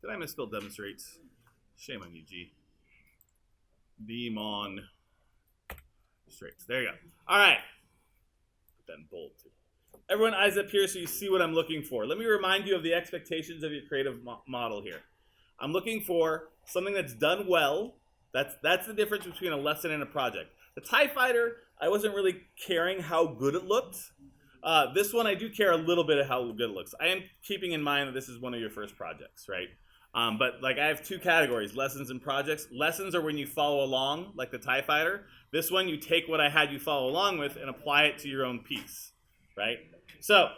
Did I misspell demonstrates? Shame on you, G. Demonstrates. There you go. All right. Put that in bold, too. Everyone, eyes up here so you see what I'm looking for. Let me remind you of the expectations of your creative model here. I'm looking for something that's done well. That's the difference between a lesson and a project. The TIE Fighter, I wasn't really caring how good it looked. This one, I do care a little bit of how good it looks. I am keeping in mind that this is one of your first projects, right? But like I have two categories, lessons and projects. Lessons are when you follow along, like the TIE Fighter. This one, you take what I had you follow along with and apply it to your own piece, right? So,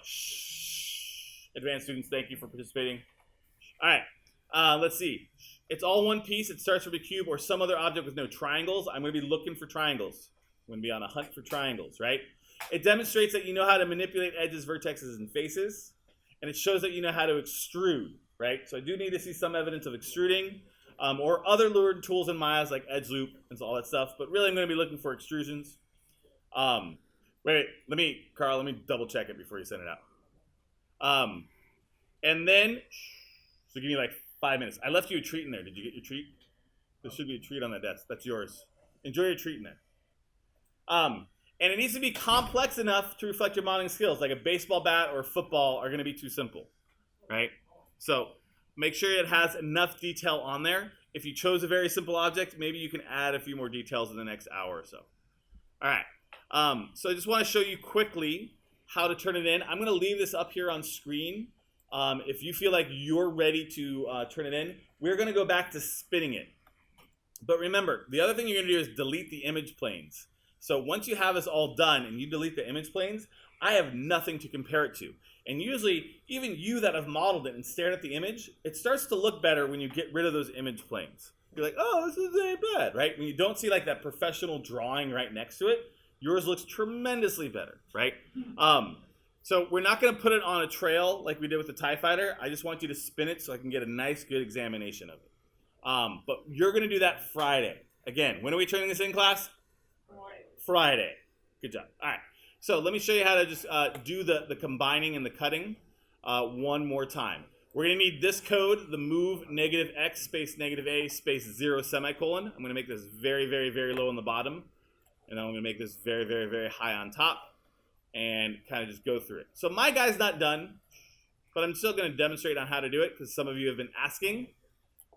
advanced students, thank you for participating. All right, let's see. It's all one piece. It starts from a cube or some other object with no triangles. I'm going to be looking for triangles. I'm going to be on a hunt for triangles, right? It demonstrates that you know how to manipulate edges, vertexes, and faces. And it shows that you know how to extrude, right? So I do need to see some evidence of extruding or other lured tools in my eyes like Edgeloop and all that stuff. But really, I'm going to be looking for extrusions. Wait, Carl, let me double check it before you send it out. And then, so give me like 5 minutes. I left you a treat in there. Did you get your treat? There should be a treat on that desk. That's yours. Enjoy your treat in there. And it needs to be complex enough to reflect your modeling skills. Like a baseball bat or a football are going to be too simple, right? So make sure it has enough detail on there. If you chose a very simple object, maybe you can add a few more details in the next hour or so. All right. So I just want to show you quickly how to turn it in. I'm going to leave this up here on screen. If you feel like you're ready to turn it in, we're going to go back to spinning it. But remember, the other thing you're going to do is delete the image planes. So once you have this all done and you delete the image planes, I have nothing to compare it to. And usually, even you that have modeled it and stared at the image, it starts to look better when you get rid of those image planes. You're like, oh, this isn't bad, right? When you don't see like that professional drawing right next to it, yours looks tremendously better, right? So we're not going to put it on a trail like we did with the TIE Fighter. I just want you to spin it so I can get a nice, good examination of it. But you're going to do that Friday. Again, when are we training this in class? Friday. Good job. All right. So let me show you how to just do the combining and the cutting one more time. We're going to need this code, the move -x space -a space 0 semicolon. I'm going to make this very, very, very low on the bottom. And then I'm going to make this very, very, very high on top. And kind of just go through it. So my guy's not done, but I'm still going to demonstrate on how to do it because some of you have been asking.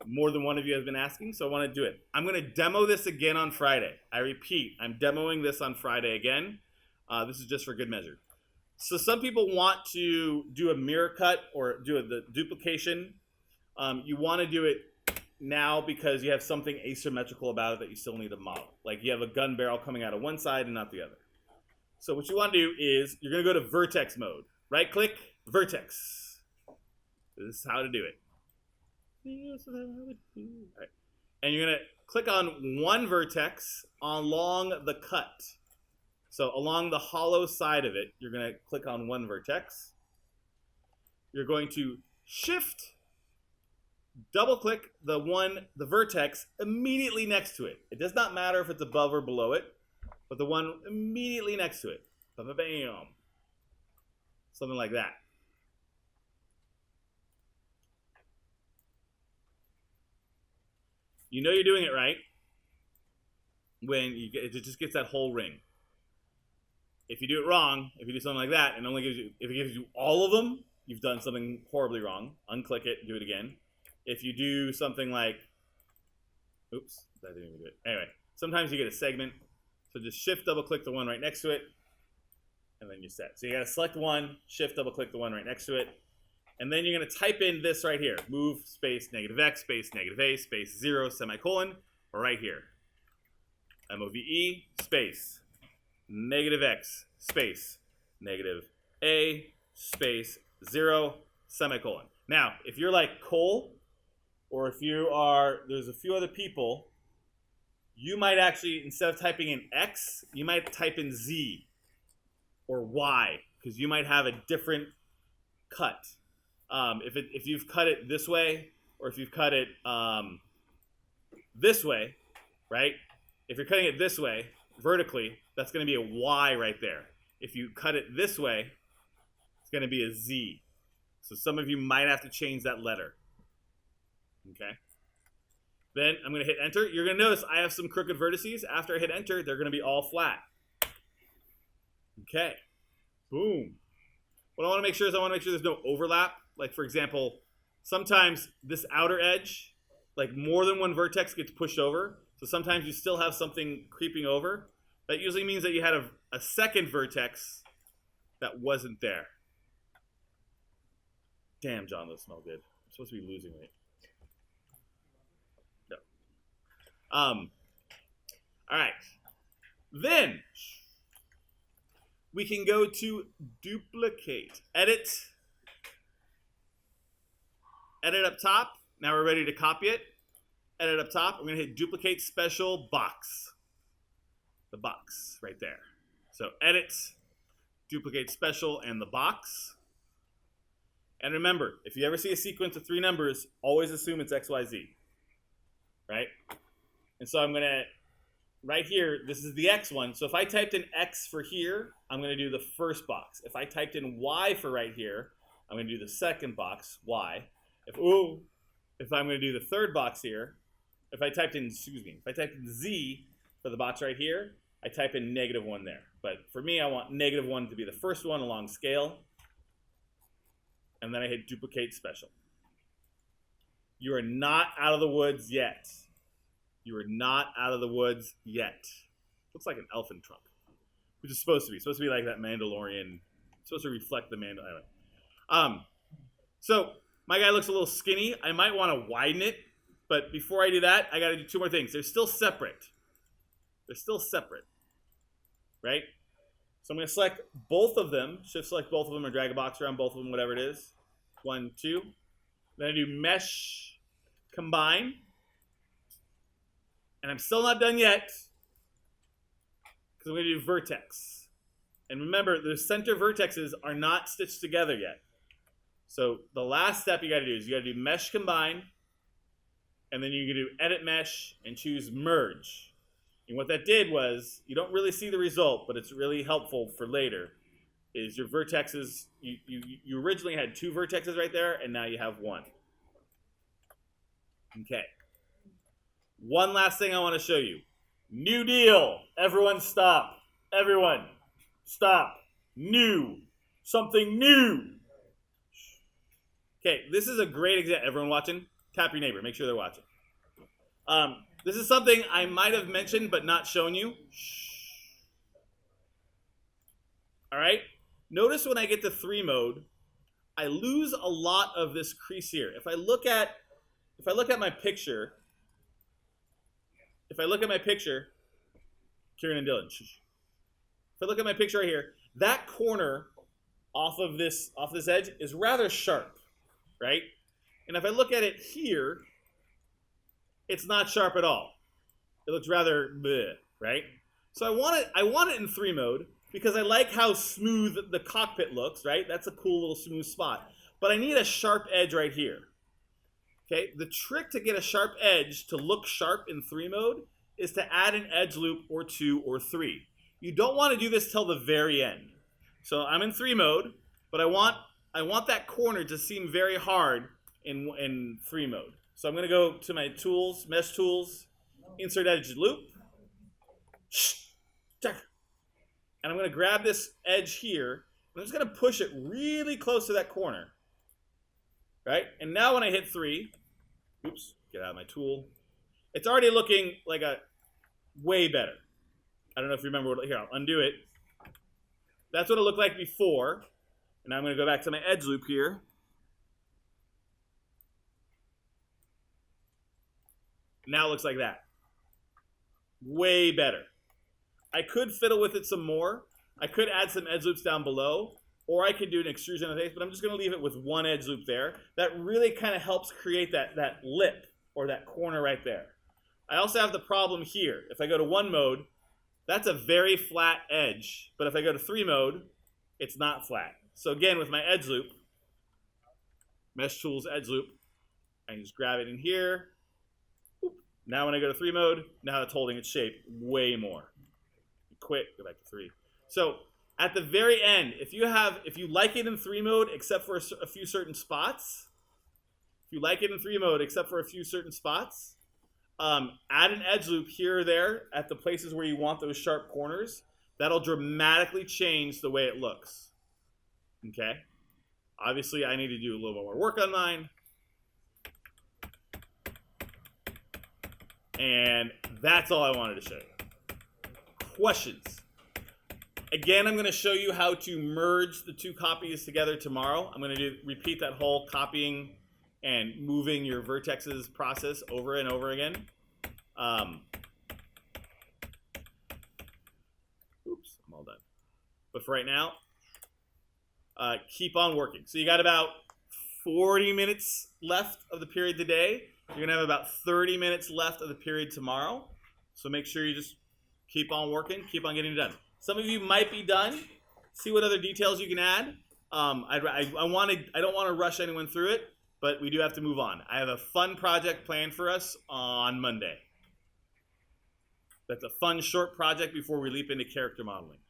More than one of you has been asking, so I want to do it. I'm going to demo this again on Friday. I repeat, I'm demoing this on Friday again. This is just for good measure. So some people want to do a mirror cut or do the duplication. You want to do it now because you have something asymmetrical about it that you still need to model. Like you have a gun barrel coming out of one side and not the other. So what you want to do is you're going to go to vertex mode. Right click, vertex. This is how to do it. Right. And you're going to click on one vertex along the cut. So along the hollow side of it, you're going to click on one vertex. You're going to shift, double click the vertex immediately next to it. It does not matter if it's above or below it, but the one immediately next to it. Bam. Something like that. You know you're doing it right when it just gets that whole ring. If you do it wrong, if you do something like that, and if it gives you all of them, you've done something horribly wrong. Unclick it, do it again. If you do something like, oops, that didn't even do it. Anyway, sometimes you get a segment, so just shift, double click the one right next to it, and then you're set. So you gotta select one, shift, double click the one right next to it, and then you're going to type in this right here. Move space -x space -a space 0 semicolon, or right here. MOVE space -x space -a space 0 semicolon. Now, if you're like Cole, or if you are, there's a few other people, you might actually, instead of typing in X, you might type in Z or Y, because you might have a different cut. If you've cut it this way, or if you've cut it this way, right? If you're cutting it this way, vertically, that's going to be a Y right there. If you cut it this way, it's going to be a Z. So some of you might have to change that letter. Okay. Then I'm going to hit enter. You're going to notice I have some crooked vertices. After I hit enter, they're going to be all flat. Okay. Boom. What I want to make sure is I want to make sure there's no overlap. Like, for example, sometimes this outer edge, like more than one vertex gets pushed over. So sometimes you still have something creeping over. That usually means that you had a second vertex that wasn't there. Damn, John, those smell good. I'm supposed to be losing weight. No. All right. Then we can go to duplicate. Edit up top. Now we're ready to copy it. Edit up top. I'm going to hit duplicate special box. The box right there. So edit, duplicate special, and the box. And remember, if you ever see a sequence of 3 numbers, always assume it's XYZ. Right? And so I'm going to, right here, this is the X one. So if I typed in X for here, I'm going to do the first box. If I typed in Y for right here, I'm going to do the second box, Y. If I'm going to do the third box here, if I typed in Z for the box right here, I type in -1 there. But for me, I want -1 to be the first one along scale. And then I hit duplicate special. You are not out of the woods yet. You are not out of the woods yet. Looks like an elfin trunk, which is supposed to be. It's supposed to be like that Mandalorian. It's supposed to reflect the Mandalorian. So my guy looks a little skinny. I might want to widen it. But before I do that, I got to do 2 more things. They're still separate. They're still separate. Right? So I'm going to select both of them. Shift select both of them or drag a box around both of them, whatever it is. 1, 2. Then I do mesh combine. And I'm still not done yet, because I'm going to do vertex. And remember, the center vertexes are not stitched together yet. So the last step you got to do is you got to do mesh combine, and then you can do edit mesh and choose merge. And what that did was, you don't really see the result, but it's really helpful for later, is your vertexes, you originally had 2 vertexes right there, and now you have 1. Okay. One last thing I want to show you. New deal. Everyone stop. Everyone stop. New. Something new. Okay, this is a great example. Everyone watching? Tap your neighbor. Make sure they're watching. This is something I might have mentioned but not shown you. All right? Notice when I get to 3 mode, I lose a lot of this crease here. If I look at my picture, Kieran and Dylan, if I look at my picture right here, that corner off this edge is rather sharp, right? And if I look at it here, it's not sharp at all. It looks rather bleh, right? So I want it in 3 mode because I like how smooth the cockpit looks, right? That's a cool little smooth spot. But I need a sharp edge right here. Okay, the trick to get a sharp edge to look sharp in 3 mode is to add an edge loop or 2 or 3. You don't want to do this till the very end. So I'm in 3 mode, but I want that corner to seem very hard in 3 mode. So I'm going to go to my tools, mesh tools, insert edge loop, and I'm going to grab this edge here. I'm just going to push it really close to that corner. Right? And now when I hit 3, oops, get out of my tool. It's already looking like a way better. I don't know if you remember here, I'll undo it. That's what it looked like before. And now I'm going to go back to my edge loop here. Now it looks like that. Way better. I could fiddle with it some more. I could add some edge loops down below. Or I could do an extrusion on the face, but I'm just going to leave it with 1 edge loop there. That really kind of helps create that lip or that corner right there. I also have the problem here. If I go to 1 mode, that's a very flat edge. But if I go to 3 mode, it's not flat. So again, with my edge loop, mesh tools edge loop, I can just grab it in here. Now when I go to 3 mode, now it's holding its shape way more. Quit, go back to 3. So at the very end, if you like it in 3 mode, except for a few certain spots, if you like it in 3 mode, except for a few certain spots, add an edge loop here or there at the places where you want those sharp corners. That'll dramatically change the way it looks. Okay? Obviously, I need to do a little more work on mine. And that's all I wanted to show you. Questions? Again, I'm going to show you how to merge the 2 copies together tomorrow. I'm going to repeat that whole copying and moving your vertexes process over and over again. Oops, I'm all done. But for right now, keep on working. So you got about 40 minutes left of the period today. You're going to have about 30 minutes left of the period tomorrow. So make sure you just keep on working, keep on getting it done. Some of you might be done. See what other details you can add. I don't want to rush anyone through it, but we do have to move on. I have a fun project planned for us on Monday. That's a fun short project before we leap into character modeling.